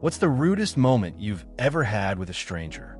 What's the rudest moment you've ever had with a stranger?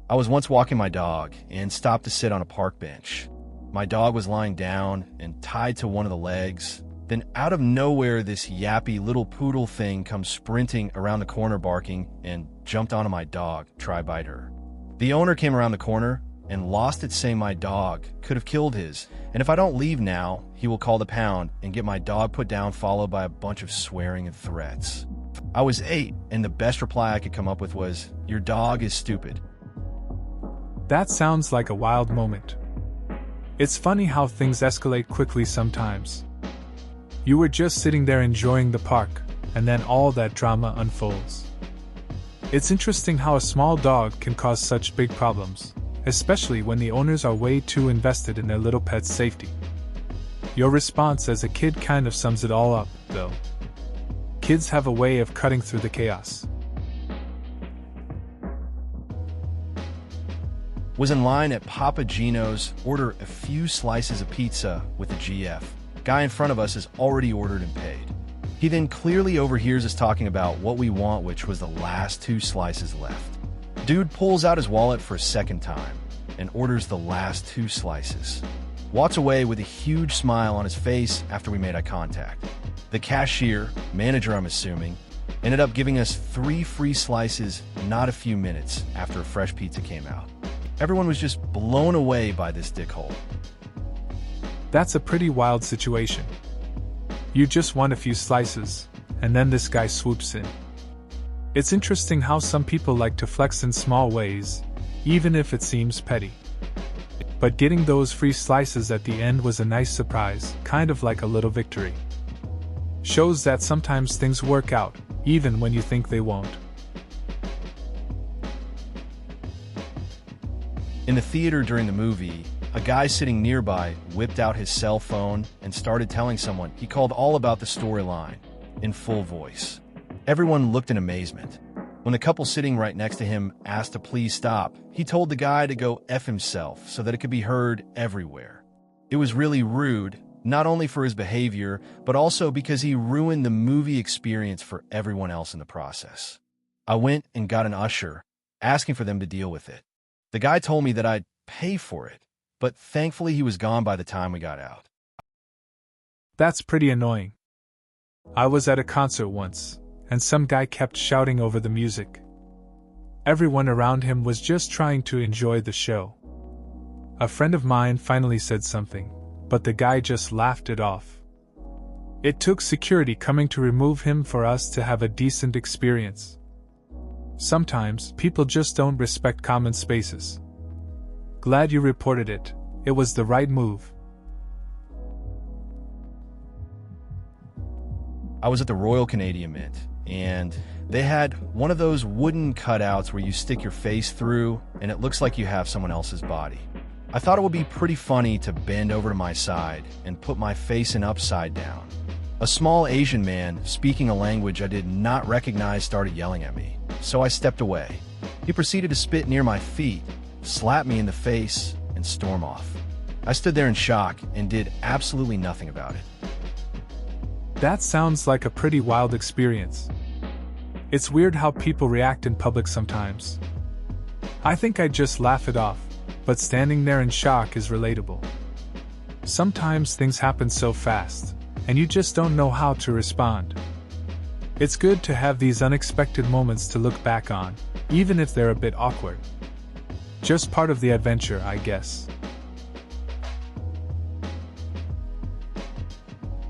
I was once walking my dog and stopped to sit on a park bench. My dog was lying down and tied to one of the legs. Then out of nowhere, this yappy little poodle thing comes sprinting around the corner barking and jumped onto my dog, try bite her. The owner came around the corner and lost it, saying my dog could have killed his, and if I don't leave now, he will call the pound and get my dog put down, followed by a bunch of swearing and threats. I was 8, and the best reply I could come up with was, "Your dog is stupid." That sounds like a wild moment. It's funny how things escalate quickly sometimes. You were just sitting there enjoying the park, and then all that drama unfolds. It's interesting how a small dog can cause such big problems, especially when the owners are way too invested in their little pet's safety. Your response as a kid kind of sums it all up, though. Kids have a way of cutting through the chaos. Was in line at Papa Gino's, order a few slices of pizza with a GF. Guy in front of us has already ordered and paid. He then clearly overhears us talking about what we want, which was the last 2 slices left. Dude pulls out his wallet for a second time and orders the last 2 slices. Walks away with a huge smile on his face after we made eye contact. The cashier, manager I'm assuming, ended up giving us 3 free slices not a few minutes after a fresh pizza came out. Everyone was just blown away by this dickhole. That's a pretty wild situation. You just want a few slices, and then this guy swoops in. It's interesting how some people like to flex in small ways, even if it seems petty. But getting those free slices at the end was a nice surprise, kind of like a little victory. Shows that sometimes things work out, even when you think they won't. In the theater during the movie, a guy sitting nearby whipped out his cell phone and started telling someone he called all about the storyline in full voice. Everyone looked in amazement. When the couple sitting right next to him asked to please stop, he told the guy to go F himself so that it could be heard everywhere. It was really rude, not only for his behavior, but also because he ruined the movie experience for everyone else in the process. I went and got an usher, asking for them to deal with it. The guy told me that I'd pay for it, but thankfully he was gone by the time we got out. That's pretty annoying. I was at a concert once, and some guy kept shouting over the music. Everyone around him was just trying to enjoy the show. A friend of mine finally said something, but the guy just laughed it off. It took security coming to remove him for us to have a decent experience. Sometimes, people just don't respect common spaces. Glad you reported it. It was the right move. I was at the Royal Canadian Mint, and they had one of those wooden cutouts where you stick your face through and it looks like you have someone else's body. I thought it would be pretty funny to bend over to my side and put my face in upside down. A small Asian man speaking a language I did not recognize started yelling at me, so I stepped away. He proceeded to spit near my feet, slap me in the face, and storm off. I stood there in shock and did absolutely nothing about it. That sounds like a pretty wild experience. It's weird how people react in public sometimes. I think I'd just laugh it off, but standing there in shock is relatable. Sometimes things happen so fast, and you just don't know how to respond. It's good to have these unexpected moments to look back on, even if they're a bit awkward. Just part of the adventure, I guess.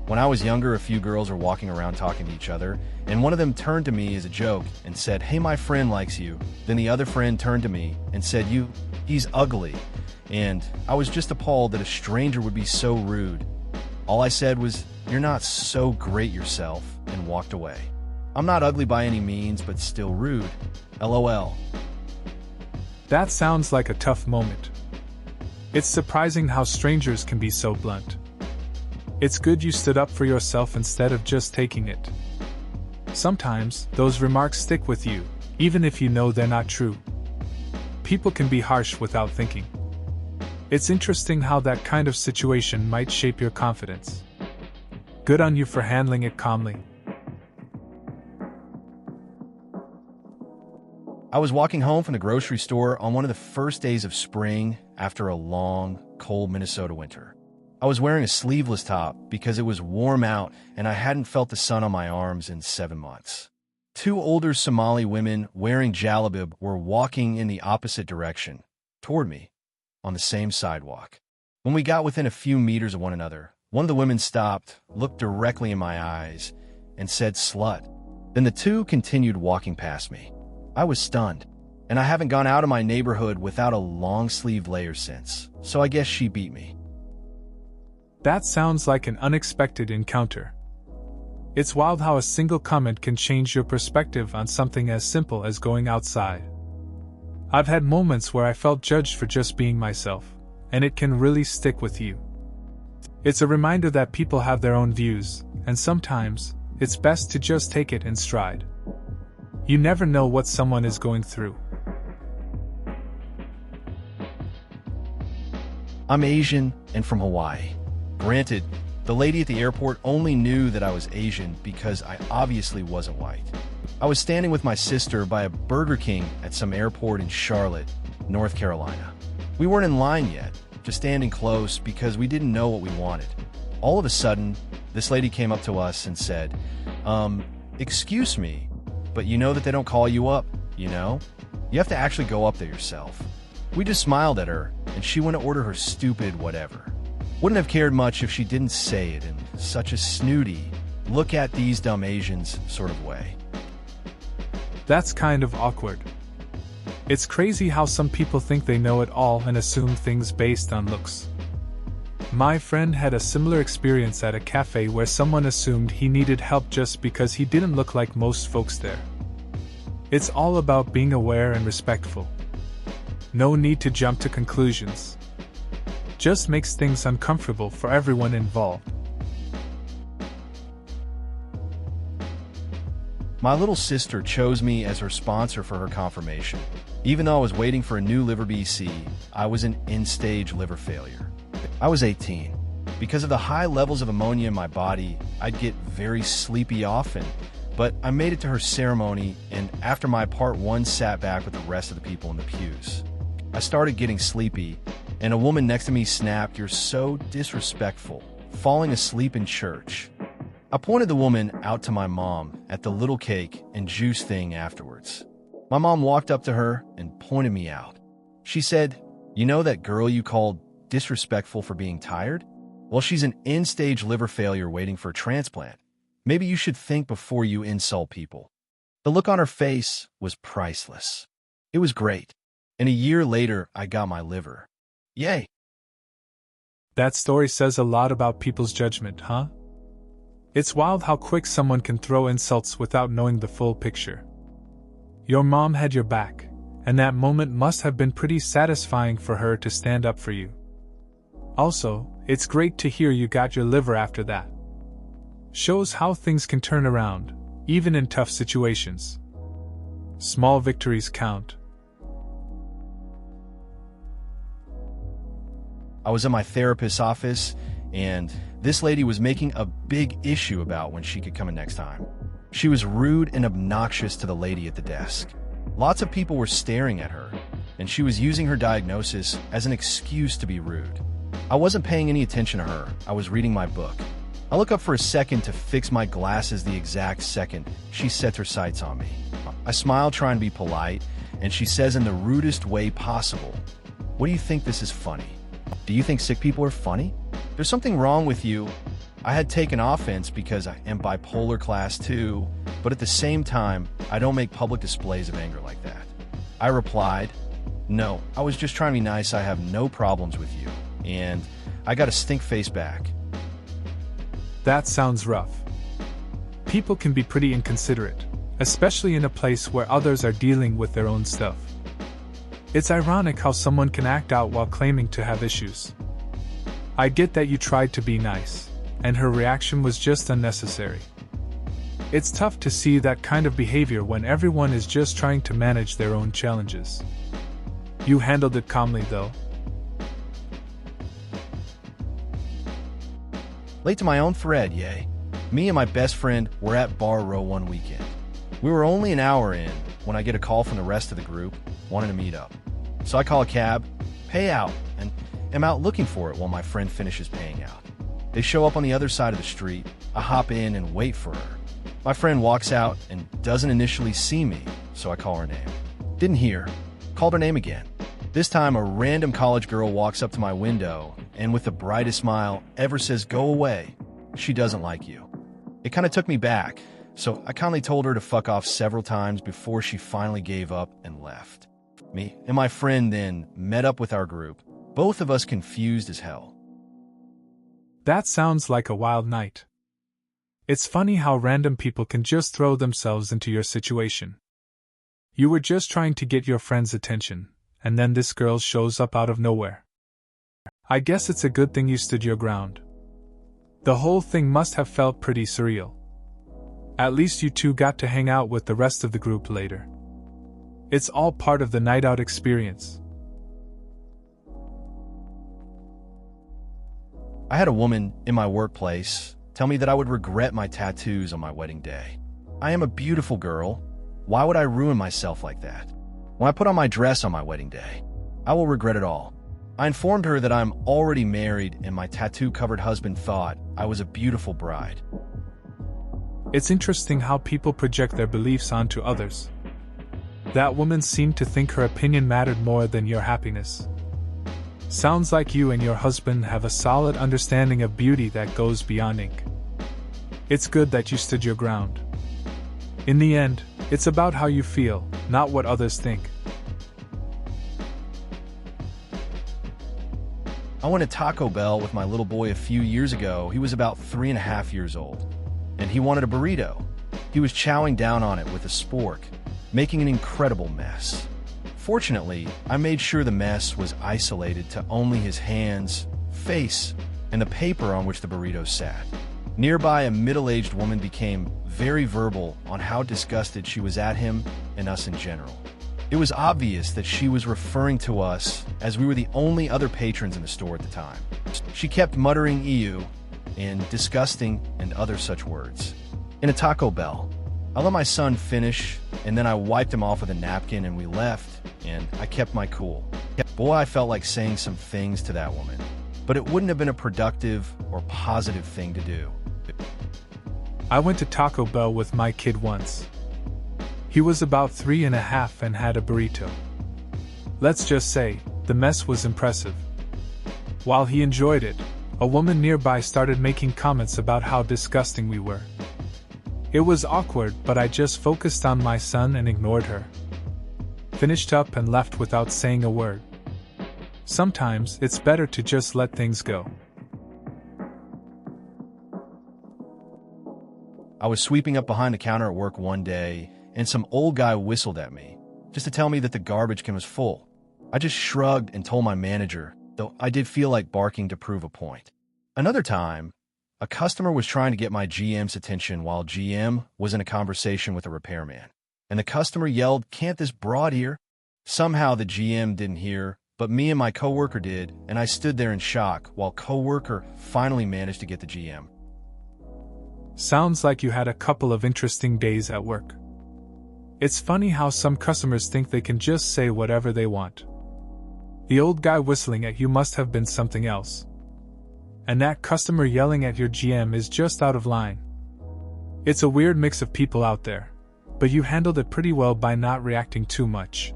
When I was younger, a few girls were walking around talking to each other, and one of them turned to me as a joke and said, "Hey, my friend likes you." Then the other friend turned to me and said, he's ugly." And I was just appalled that a stranger would be so rude. All I said was, "You're not so great yourself," and walked away. I'm not ugly by any means, but still rude. LOL. That sounds like a tough moment. It's surprising how strangers can be so blunt. It's good you stood up for yourself instead of just taking it. Sometimes, those remarks stick with you, even if you know they're not true. People can be harsh without thinking. It's interesting how that kind of situation might shape your confidence. Good on you for handling it calmly. I was walking home from the grocery store on one of the first days of spring after a long, cold Minnesota winter. I was wearing a sleeveless top because it was warm out and I hadn't felt the sun on my arms in 7 months. 2 older Somali women wearing jalabib were walking in the opposite direction, toward me, on the same sidewalk. When we got within a few meters of one another, one of the women stopped, looked directly in my eyes, and said, "Slut." Then the 2 continued walking past me. I was stunned, and I haven't gone out of my neighborhood without a long-sleeved layer since, so I guess she beat me. That sounds like an unexpected encounter. It's wild how a single comment can change your perspective on something as simple as going outside. I've had moments where I felt judged for just being myself, and it can really stick with you. It's a reminder that people have their own views, and sometimes, it's best to just take it in stride. You never know what someone is going through. I'm Asian and from Hawaii. Granted, the lady at the airport only knew that I was Asian because I obviously wasn't white. I was standing with my sister by a Burger King at some airport in Charlotte, North Carolina. We weren't in line yet, just standing close because we didn't know what we wanted. All of a sudden, this lady came up to us and said, "Excuse me, but you know that they don't call you up, you know? You have to actually go up there yourself." We just smiled at her, and she went to order her stupid whatever. Wouldn't have cared much if she didn't say it in such a snooty, look at these dumb Asians sort of way. That's kind of awkward. It's crazy how some people think they know it all and assume things based on looks. My friend had a similar experience at a cafe where someone assumed he needed help just because he didn't look like most folks there. It's all about being aware and respectful. No need to jump to conclusions. Just makes things uncomfortable for everyone involved. My little sister chose me as her sponsor for her confirmation. Even though I was waiting for a new liver BC, I was in end-stage liver failure. I was 18. Because of the high levels of ammonia in my body, I'd get very sleepy often, but I made it to her ceremony, and after my part 1 sat back with the rest of the people in the pews. I started getting sleepy, and a woman next to me snapped, "You're so disrespectful, falling asleep in church." I pointed the woman out to my mom at the little cake and juice thing afterwards. My mom walked up to her and pointed me out. She said, "You know that girl you called disrespectful for being tired? Well, she's an end-stage liver failure waiting for a transplant. Maybe you should think before you insult people." The look on her face was priceless. It was great. And a year later, I got my liver. Yay! That story says a lot about people's judgment, huh? It's wild how quick someone can throw insults without knowing the full picture. Your mom had your back, and that moment must have been pretty satisfying for her to stand up for you. Also, it's great to hear you got your liver after that. Shows how things can turn around, even in tough situations. Small victories count. I was in my therapist's office, and this lady was making a big issue about when she could come in next time. She was rude and obnoxious to the lady at the desk. Lots of people were staring at her, and she was using her diagnosis as an excuse to be rude. I wasn't paying any attention to her. I was reading my book. I look up for a second to fix my glasses the exact second she sets her sights on me. I smile trying to be polite, and she says in the rudest way possible, "What do you think this is funny? Do you think sick people are funny? There's something wrong with you." I had taken offense because I am bipolar class 2, but at the same time, I don't make public displays of anger like that. I replied, "No, I was just trying to be nice. I have no problems with you." And I got a stink face back. That sounds rough. People can be pretty inconsiderate, especially in a place where others are dealing with their own stuff. It's ironic how someone can act out while claiming to have issues. I get that you tried to be nice, and her reaction was just unnecessary. It's tough to see that kind of behavior when everyone is just trying to manage their own challenges. You handled it calmly, though. Late to my own thread, yay. Me and my best friend were at Bar Row one weekend. We were only an hour in, when I get a call from the rest of the group wanting to meet up. So I call a cab, pay out, and am out looking for it while my friend finishes paying out. They show up on the other side of the street. I hop in and wait for her. My friend walks out and doesn't initially see me, so I call her name. Didn't hear. Called her name again. This time, a random college girl walks up to my window and with the brightest smile ever says, "Go away. She doesn't like you." It kind of took me back, so I kindly told her to fuck off several times before she finally gave up and left. Me and my friend then met up with our group, both of us confused as hell. That sounds like a wild night. It's funny how random people can just throw themselves into your situation. You were just trying to get your friend's attention, and then this girl shows up out of nowhere. I guess it's a good thing you stood your ground. The whole thing must have felt pretty surreal. At least you two got to hang out with the rest of the group later. It's all part of the night out experience. I had a woman in my workplace tell me that I would regret my tattoos on my wedding day. I am a beautiful girl. Why would I ruin myself like that? When I put on my dress on my wedding day, I will regret it all. I informed her that I'm already married and my tattoo-covered husband thought I was a beautiful bride. It's interesting how people project their beliefs onto others. That woman seemed to think her opinion mattered more than your happiness. Sounds like you and your husband have a solid understanding of beauty that goes beyond ink. It's good that you stood your ground. In the end, it's about how you feel, not what others think. I went to Taco Bell with my little boy a few years ago. He was about 3.5 years old, and he wanted a burrito. He was chowing down on it with a spork, making an incredible mess. Fortunately, I made sure the mess was isolated to only his hands, face, and the paper on which the burrito sat. Nearby, a middle-aged woman became very verbal on how disgusted she was at him and us in general. It was obvious that she was referring to us as we were the only other patrons in the store at the time. She kept muttering "ew" and "disgusting" and other such words. In a Taco Bell, I let my son finish, and then I wiped him off with a napkin and we left, and I kept my cool. Boy, I felt like saying some things to that woman, but it wouldn't have been a productive or positive thing to do. I went to Taco Bell with my kid once. He was about 3.5 and had a burrito. Let's just say, the mess was impressive. While he enjoyed it, a woman nearby started making comments about how disgusting we were. It was awkward, but I just focused on my son and ignored her. Finished up and left without saying a word. Sometimes it's better to just let things go. I was sweeping up behind the counter at work one day, and some old guy whistled at me, just to tell me that the garbage can was full. I just shrugged and told my manager, though I did feel like barking to prove a point. Another time, a customer was trying to get my GM's attention while GM was in a conversation with a repairman, and the customer yelled, "Can't this broad hear?" Somehow the GM didn't hear, but me and my coworker did, and I stood there in shock while coworker finally managed to get the GM. Sounds like you had a couple of interesting days at work. It's funny how some customers think they can just say whatever they want. The old guy whistling at you must have been something else. And that customer yelling at your GM is just out of line. It's a weird mix of people out there, but you handled it pretty well by not reacting too much.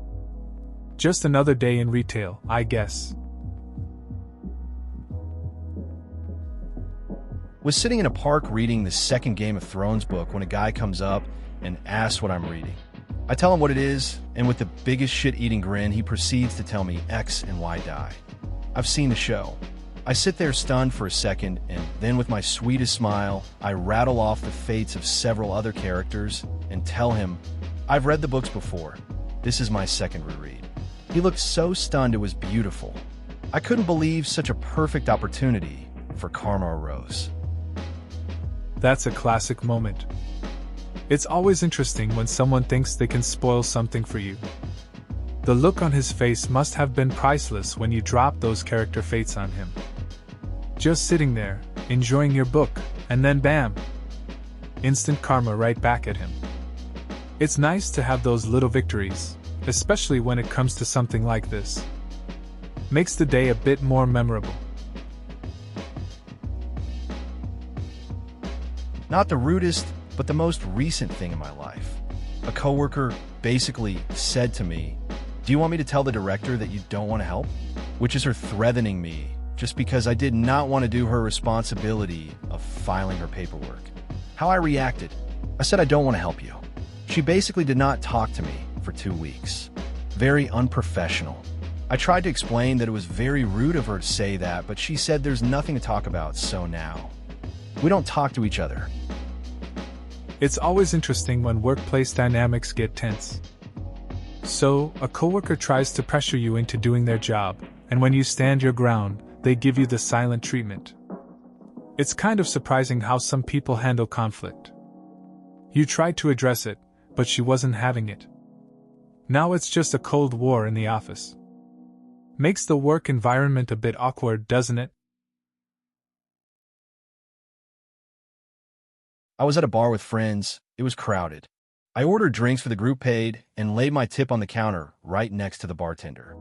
Just another day in retail, I guess. Was sitting in a park reading the second Game of Thrones book when a guy comes up and asks what I'm reading. I tell him what it is, and with the biggest shit-eating grin, he proceeds to tell me X and Y die. I've seen the show. I sit there stunned for a second, and then with my sweetest smile, I rattle off the fates of several other characters and tell him, I've read the books before. This is my second reread. He looked so stunned it was beautiful. I couldn't believe such a perfect opportunity for karma arose. That's a classic moment. It's always interesting when someone thinks they can spoil something for you. The look on his face must have been priceless when you dropped those character fates on him. Just sitting there, enjoying your book, and then bam! Instant karma right back at him. It's nice to have those little victories, especially when it comes to something like this. Makes the day a bit more memorable. Not the rudest, but the most recent thing in my life. A coworker basically said to me, "Do you want me to tell the director that you don't want to help?" Which is her threatening me just because I did not want to do her responsibility of filing her paperwork. How I reacted? I said I don't want to help you. She basically did not talk to me for 2 weeks. Very unprofessional. I tried to explain that it was very rude of her to say that, but she said there's nothing to talk about, so now. We don't talk to each other. It's always interesting when workplace dynamics get tense. So, a coworker tries to pressure you into doing their job, and when you stand your ground, they give you the silent treatment. It's kind of surprising how some people handle conflict. You tried to address it, but she wasn't having it. Now it's just a cold war in the office. Makes the work environment a bit awkward, doesn't it? I was at a bar with friends. It was crowded. I ordered drinks for the group paid and laid my tip on the counter right next to the bartender.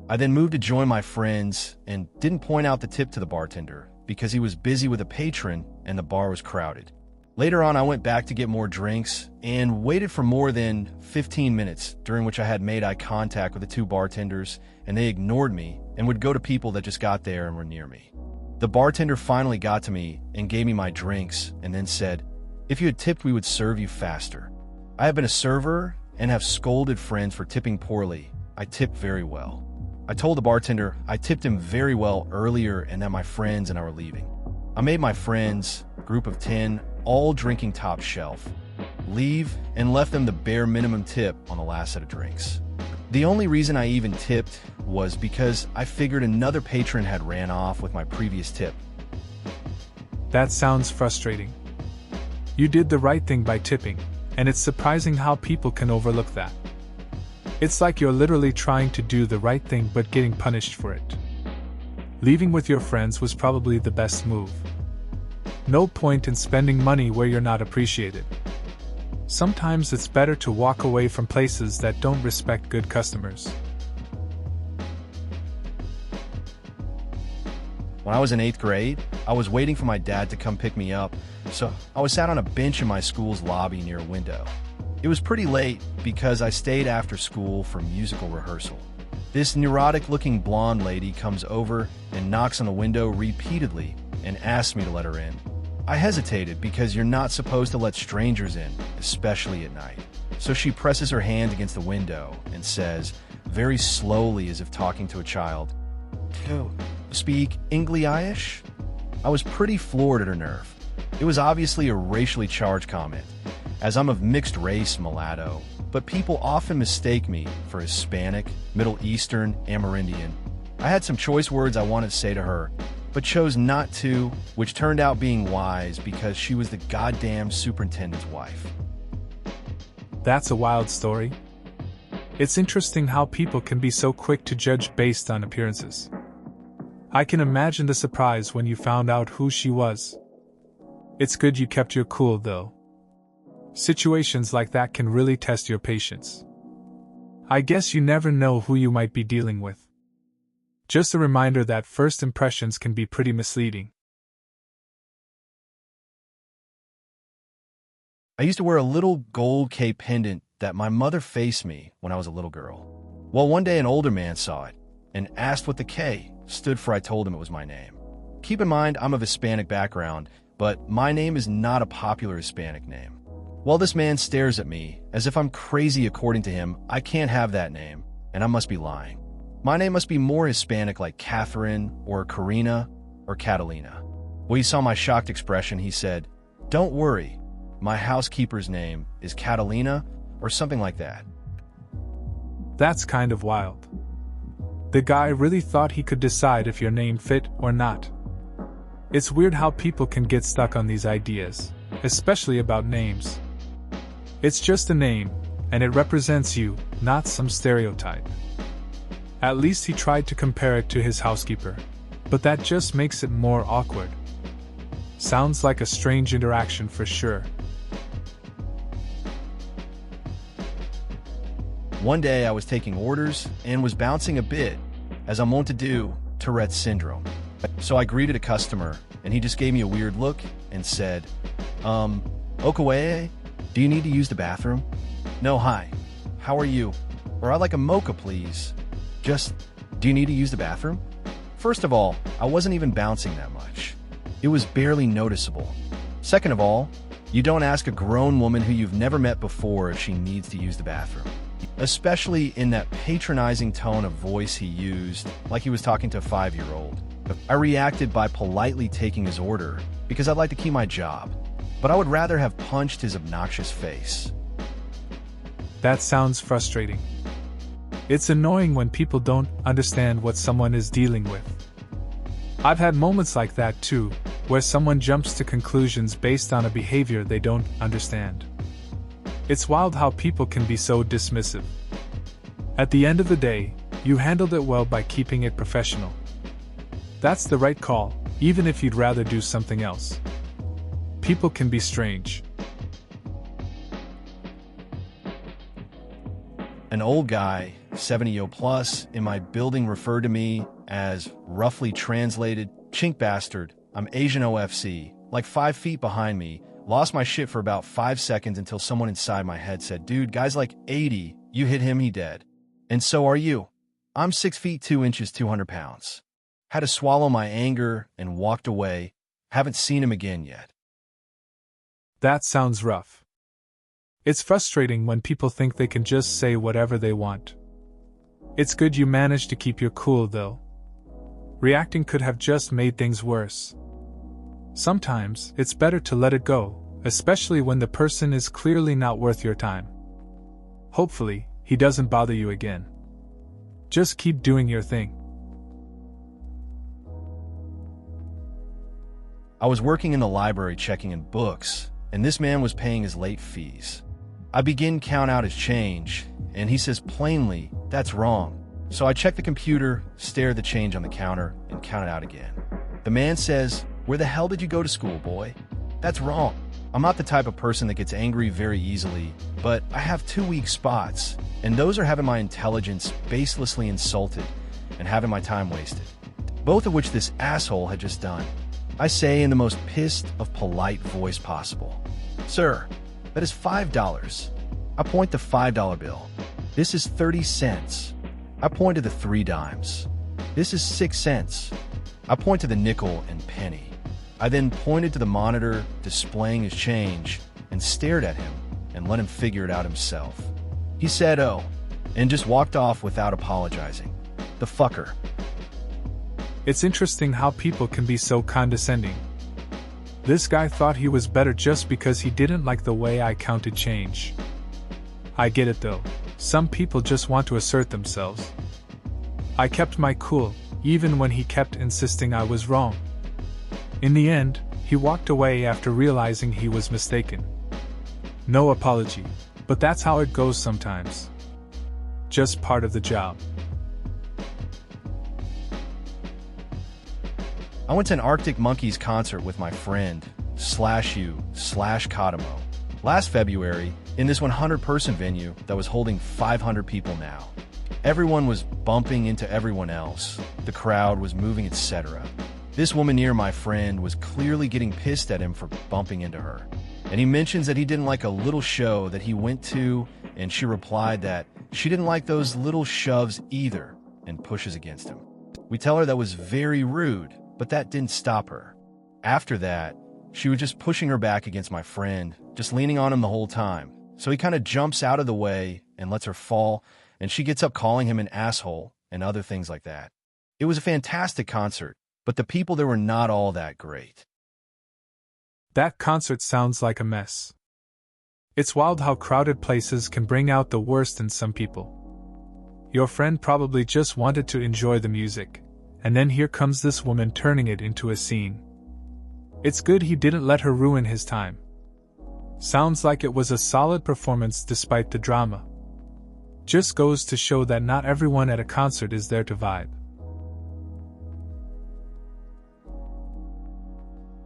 I then moved to join my friends and didn't point out the tip to the bartender because he was busy with a patron and the bar was crowded. Later on, I went back to get more drinks and waited for more than 15 minutes, during which I had made eye contact with the two bartenders, and they ignored me and would go to people that just got there and were near me. The bartender finally got to me and gave me my drinks and then said, "If you had tipped, we would serve you faster." I have been a server and have scolded friends for tipping poorly. I tip very well. I told the bartender I tipped him very well earlier and that my friends and I were leaving. I made my friends, group of 10, all drinking top shelf, leave and left them the bare minimum tip on the last set of drinks. The only reason I even tipped was because I figured another patron had ran off with my previous tip. That sounds frustrating. You did the right thing by tipping, and it's surprising how people can overlook that. It's like you're literally trying to do the right thing but getting punished for it. Leaving with your friends was probably the best move. No point in spending money where you're not appreciated. Sometimes it's better to walk away from places that don't respect good customers. When I was in 8th grade, I was waiting for my dad to come pick me up, so I was sat on a bench in my school's lobby near a window. It was pretty late because I stayed after school for musical rehearsal. This neurotic-looking blonde lady comes over and knocks on the window repeatedly and asks me to let her in. I hesitated because you're not supposed to let strangers in, especially at night. So she presses her hand against the window and says, very slowly as if talking to a child, "Do speak English?" I was pretty floored at her nerve. It was obviously a racially charged comment, as I'm of mixed race mulatto, but people often mistake me for Hispanic, Middle Eastern, Amerindian. I had some choice words I wanted to say to her, but chose not to, which turned out being wise because she was the goddamn superintendent's wife. That's a wild story. It's interesting how people can be so quick to judge based on appearances. I can imagine the surprise when you found out who she was. It's good you kept your cool, though. Situations like that can really test your patience. I guess you never know who you might be dealing with. Just a reminder that first impressions can be pretty misleading. I used to wear a little gold K pendant that my mother faced me when I was a little girl. Well, one day an older man saw it and asked what the K stood for. I told him it was my name. Keep in mind, I'm of Hispanic background, but my name is not a popular Hispanic name. While this man stares at me as if I'm crazy according to him, I can't have that name, and I must be lying. My name must be more Hispanic like Catherine or Karina or Catalina. When he saw my shocked expression, he said, "Don't worry, my housekeeper's name is Catalina," or something like that. That's kind of wild. The guy really thought he could decide if your name fit or not. It's weird how people can get stuck on these ideas, especially about names. It's just a name, and it represents you, not some stereotype. At least he tried to compare it to his housekeeper, but that just makes it more awkward. Sounds like a strange interaction for sure. One day I was taking orders and was bouncing a bit, as I'm wont to do, Tourette's syndrome. So I greeted a customer, and he just gave me a weird look and said, Okaweye, do you need to use the bathroom? No, hi. How are you? Or I'd like a mocha, please. Just, do you need to use the bathroom? First of all, I wasn't even bouncing that much. It was barely noticeable. Second of all, you don't ask a grown woman who you've never met before if she needs to use the bathroom. Especially in that patronizing tone of voice he used, like he was talking to a 5-year-old. I reacted by politely taking his order, because I'd like to keep my job. But I would rather have punched his obnoxious face. That sounds frustrating. It's annoying when people don't understand what someone is dealing with. I've had moments like that too, where someone jumps to conclusions based on a behavior they don't understand. It's wild how people can be so dismissive. At the end of the day, you handled it well by keeping it professional. That's the right call, even if you'd rather do something else. People can be strange. An old guy, 70 plus, in my building referred to me as, roughly translated, chink bastard. I'm Asian OFC, like 5 feet behind me, lost my shit for about 5 seconds until someone inside my head said, dude, guy's like 80, you hit him, he dead. And so are you. I'm 6 feet 2 inches, 200 pounds. Had to swallow my anger and walked away. Haven't seen him again yet. That sounds rough. It's frustrating when people think they can just say whatever they want. It's good you managed to keep your cool, though. Reacting could have just made things worse. Sometimes, it's better to let it go, especially when the person is clearly not worth your time. Hopefully, he doesn't bother you again. Just keep doing your thing. I was working in the library checking in books, and this man was paying his late fees. I begin to count out his change, and he says plainly, that's wrong. So I check the computer, stare at the change on the counter, and count it out again. The man says, where the hell did you go to school, boy? That's wrong. I'm not the type of person that gets angry very easily, but I have 2 weak spots, and those are having my intelligence baselessly insulted and having my time wasted. Both of which this asshole had just done. I say in the most pissed of polite voice possible, sir, that is $5. I point the $5 bill. This is 30 cents. I point to the 3 dimes. This is 6 cents. I point to the nickel and penny. I then pointed to the monitor displaying his change and stared at him and let him figure it out himself. He said, oh, and just walked off without apologizing. The fucker. It's interesting how people can be so condescending. This guy thought he was better just because he didn't like the way I counted change. I get it though. Some people just want to assert themselves. I kept my cool, even when he kept insisting I was wrong. In the end, he walked away after realizing he was mistaken. No apology, but that's how it goes sometimes. Just part of the job. I went to an Arctic Monkeys concert with my friend, /u/Kadamo, last February in this 100-person venue that was holding 500 people now. Everyone was bumping into everyone else. The crowd was moving, etc. This woman near my friend was clearly getting pissed at him for bumping into her. And he mentions that he didn't like a little show that he went to, and she replied that she didn't like those little shoves either, and pushes against him. We tell her that was very rude, but that didn't stop her. After that, she was just pushing her back against my friend, just leaning on him the whole time. So he kind of jumps out of the way and lets her fall, and she gets up calling him an asshole and other things like that. It was a fantastic concert, but the people there were not all that great. That concert sounds like a mess. It's wild how crowded places can bring out the worst in some people. Your friend probably just wanted to enjoy the music, and then here comes this woman turning it into a scene. It's good he didn't let her ruin his time. Sounds like it was a solid performance despite the drama. Just goes to show that not everyone at a concert is there to vibe.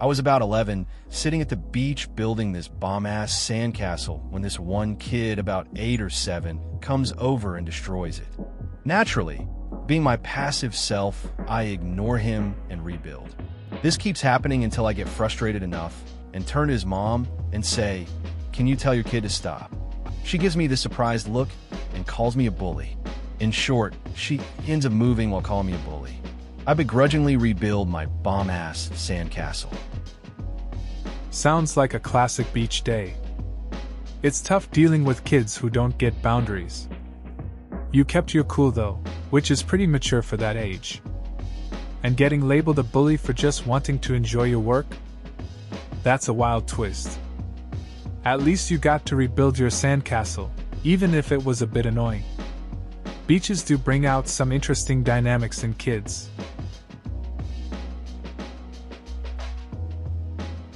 I was about 11, sitting at the beach building this bomb-ass sandcastle when this one kid about 8 or 7 comes over and destroys it. Naturally, being my passive self, I ignore him and rebuild. This keeps happening until I get frustrated enough and turn to his mom and say, "Can you tell your kid to stop?" She gives me this surprised look and calls me a bully. In short, she ends up moving while calling me a bully. I begrudgingly rebuild my bomb-ass sandcastle. Sounds like a classic beach day. It's tough dealing with kids who don't get boundaries. You kept your cool though, which is pretty mature for that age. And getting labeled a bully for just wanting to enjoy your work? That's a wild twist. At least you got to rebuild your sandcastle, even if it was a bit annoying. Beaches do bring out some interesting dynamics in kids.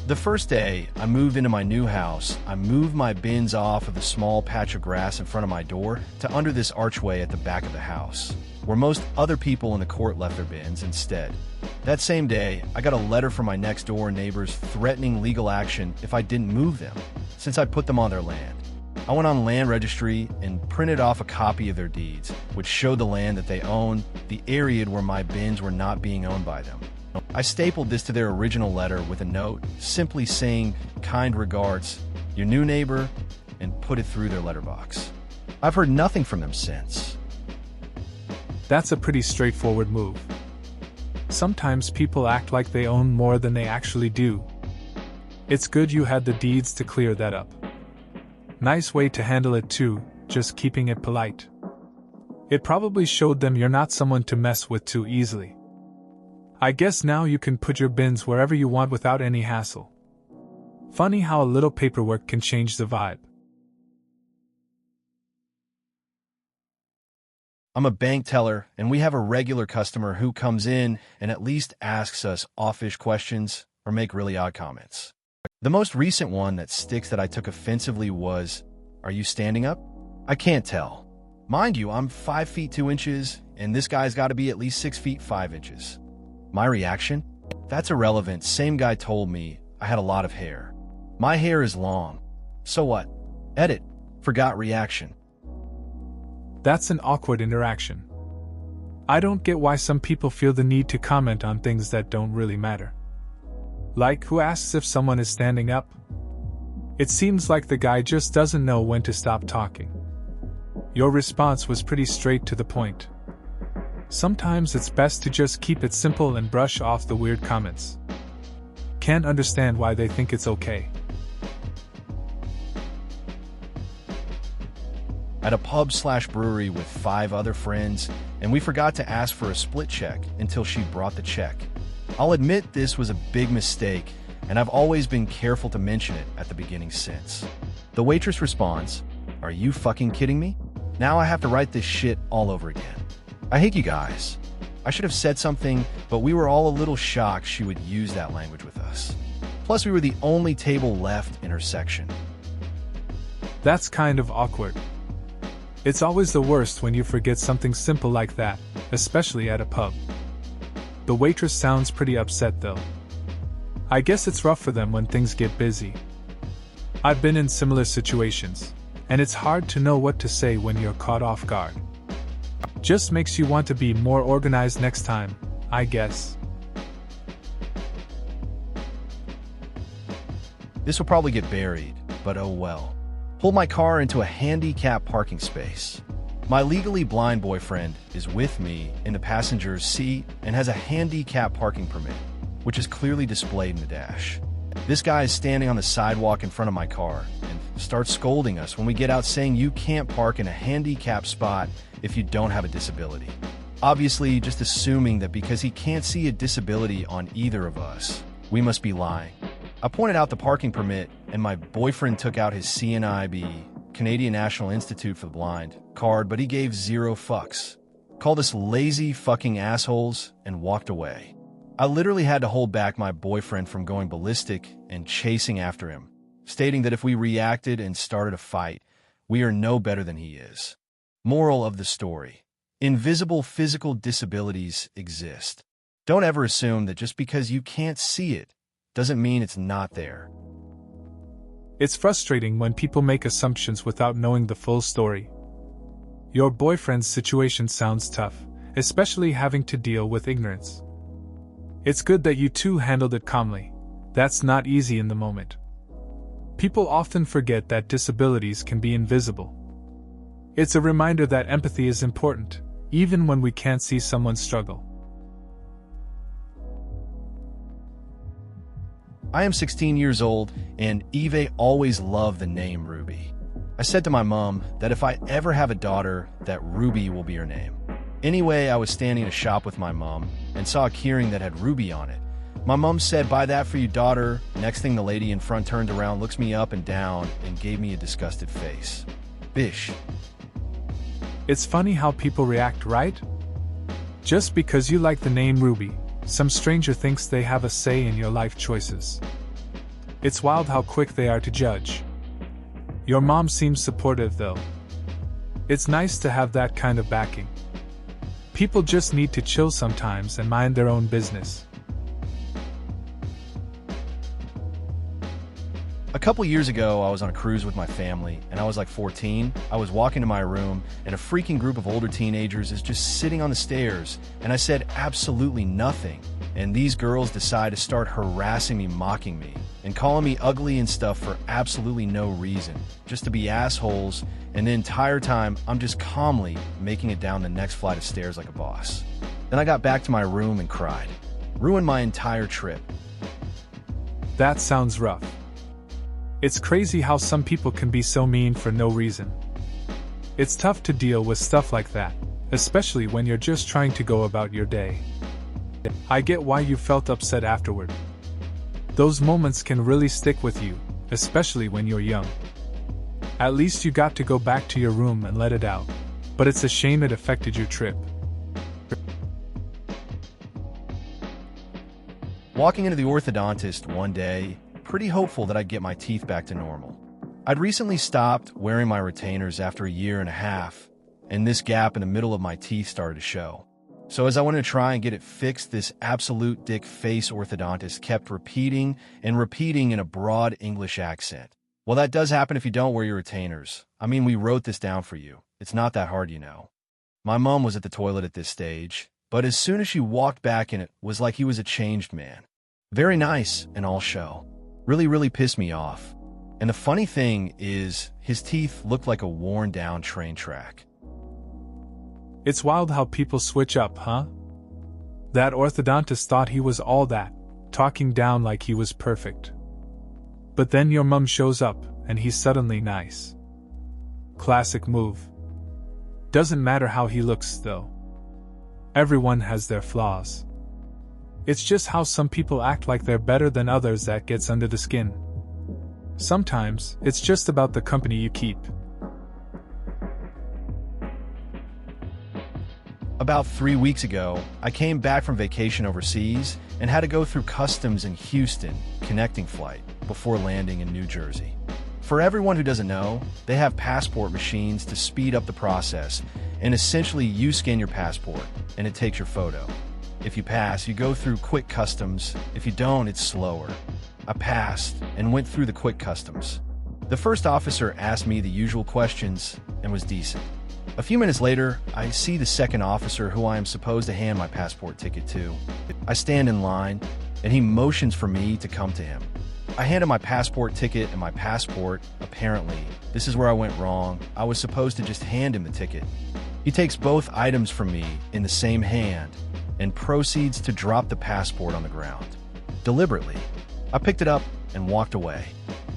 The first day I moved into my new house, I moved my bins off of the small patch of grass in front of my door to under this archway at the back of the house, where most other people in the court left their bins instead. That same day, I got a letter from my next door neighbors threatening legal action if I didn't move them, since I put them on their land. I went on land registry and printed off a copy of their deeds, which showed the land that they owned, the area where my bins were not being owned by them. I stapled this to their original letter with a note, simply saying, "Kind regards, your new neighbor," and put it through their letterbox. I've heard nothing from them since. That's a pretty straightforward move. Sometimes people act like they own more than they actually do. It's good you had the deeds to clear that up. Nice way to handle it too, just keeping it polite. It probably showed them you're not someone to mess with too easily. I guess now you can put your bins wherever you want without any hassle. Funny how a little paperwork can change the vibe. I'm a bank teller, and we have a regular customer who comes in and at least asks us offish questions or make really odd comments. The most recent one that sticks that I took offensively was, "Are you standing up?" I can't tell. Mind you, I'm 5 feet 2 inches, and this guy's got to be at least 6 feet 5 inches. My reaction? That's irrelevant. Same guy told me I had a lot of hair. My hair is long. So what? Edit. Forgot reaction. That's an awkward interaction. I don't get why some people feel the need to comment on things that don't really matter. Like who asks if someone is standing up? It seems like the guy just doesn't know when to stop talking. Your response was pretty straight to the point. Sometimes it's best to just keep it simple and brush off the weird comments. Can't understand why they think it's okay. At a pub/brewery with 5 other friends, and we forgot to ask for a split check until she brought the check. I'll admit this was a big mistake, and I've always been careful to mention it at the beginning since. The waitress responds, "Are you fucking kidding me? Now I have to write this shit all over again. I hate you guys." I should have said something, but we were all a little shocked she would use that language with us. Plus, we were the only table left in her section. That's kind of awkward. It's always the worst when you forget something simple like that, especially at a pub. The waitress sounds pretty upset though. I guess it's rough for them when things get busy. I've been in similar situations, and it's hard to know what to say when you're caught off guard. Just makes you want to be more organized next time, I guess. This will probably get buried, but oh well. Pulled my car into a handicap parking space. My legally blind boyfriend is with me in the passenger's seat and has a handicap parking permit, which is clearly displayed in the dash. This guy is standing on the sidewalk in front of my car and starts scolding us when we get out, saying you can't park in a handicapped spot if you don't have a disability. Obviously, just assuming that because he can't see a disability on either of us, we must be lying. I pointed out the parking permit, and my boyfriend took out his CNIB, Canadian National Institute for the Blind, card, but he gave 0 fucks. Called us lazy fucking assholes and walked away. I literally had to hold back my boyfriend from going ballistic and chasing after him, stating that if we reacted and started a fight, we are no better than he is. Moral of the story: invisible physical disabilities exist. Don't ever assume that just because you can't see it doesn't mean it's not there. It's frustrating when people make assumptions without knowing the full story. Your boyfriend's situation sounds tough, especially having to deal with ignorance. It's good that you two handled it calmly. That's not easy in the moment. People often forget that disabilities can be invisible. It's a reminder that empathy is important, even when we can't see someone's struggle. I am 16 years old, and Eve always loved the name Ruby. I said to my mom that if I ever have a daughter, that Ruby will be her name. Anyway, I was standing in a shop with my mom and saw a keyring that had Ruby on it. My mom said, "Buy that for you, daughter." Next thing, the lady in front turned around, looks me up and down, and gave me a disgusted face. Bish. It's funny how people react, right? Just because you like the name Ruby, some stranger thinks they have a say in your life choices. It's wild how quick they are to judge. Your mom seems supportive, though. It's nice to have that kind of backing. People just need to chill sometimes and mind their own business. A couple years ago, I was on a cruise with my family, and I was like 14. I was walking to my room, and a freaking group of older teenagers is just sitting on the stairs, and I said absolutely nothing. And these girls decide to start harassing me, mocking me, and calling me ugly and stuff for absolutely no reason, just to be assholes, and the entire time, I'm just calmly making it down the next flight of stairs like a boss. Then I got back to my room and cried. Ruined my entire trip. That sounds rough. It's crazy how some people can be so mean for no reason. It's tough to deal with stuff like that, especially when you're just trying to go about your day. I get why you felt upset afterward. Those moments can really stick with you, especially when you're young. At least you got to go back to your room and let it out, but it's a shame it affected your trip. Walking into the orthodontist one day, pretty hopeful that I'd get my teeth back to normal. I'd recently stopped wearing my retainers after a year and a half, and this gap in the middle of my teeth started to show. So as I wanted to try and get it fixed, this absolute dick face orthodontist kept repeating and repeating in a broad English accent. Well, that does happen if you don't wear your retainers. I mean, we wrote this down for you. It's not that hard, you know. My mom was at the toilet at this stage, but as soon as she walked back in, it was like he was a changed man. Very nice and all show. Really pissed me off. And the funny thing is, his teeth looked like a worn-down train track. It's wild how people switch up, huh? That orthodontist thought he was all that, talking down like he was perfect. But then your mom shows up, and he's suddenly nice. Classic move. Doesn't matter how he looks, though. Everyone has their flaws. It's just how some people act like they're better than others that gets under the skin. Sometimes, it's just about the company you keep. About 3 weeks ago, I came back from vacation overseas and had to go through customs in Houston, connecting flight, before landing in New Jersey. For everyone who doesn't know, they have passport machines to speed up the process, and essentially you scan your passport, and it takes your photo. If you pass, you go through quick customs. If you don't, it's slower. I passed and went through the quick customs. The first officer asked me the usual questions and was decent. A few minutes later, I see the second officer who I am supposed to hand my passport ticket to. I stand in line, and he motions for me to come to him. I hand him my passport ticket and my passport. Apparently, this is where I went wrong. I was supposed to just hand him the ticket. He takes both items from me in the same hand and proceeds to drop the passport on the ground. Deliberately, I picked it up and walked away.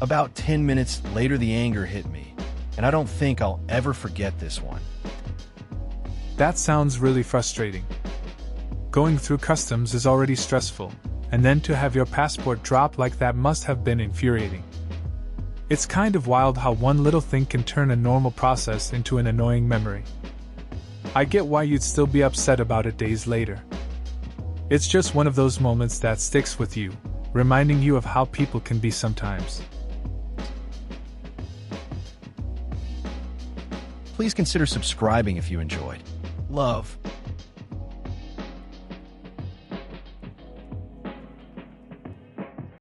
About 10 minutes later, the anger hit me, and I don't think I'll ever forget this one. That sounds really frustrating. Going through customs is already stressful, and then to have your passport drop like that must have been infuriating. It's kind of wild how one little thing can turn a normal process into an annoying memory. I get why you'd still be upset about it days later. It's just one of those moments that sticks with you, reminding you of how people can be sometimes. Please consider subscribing if you enjoyed. Love.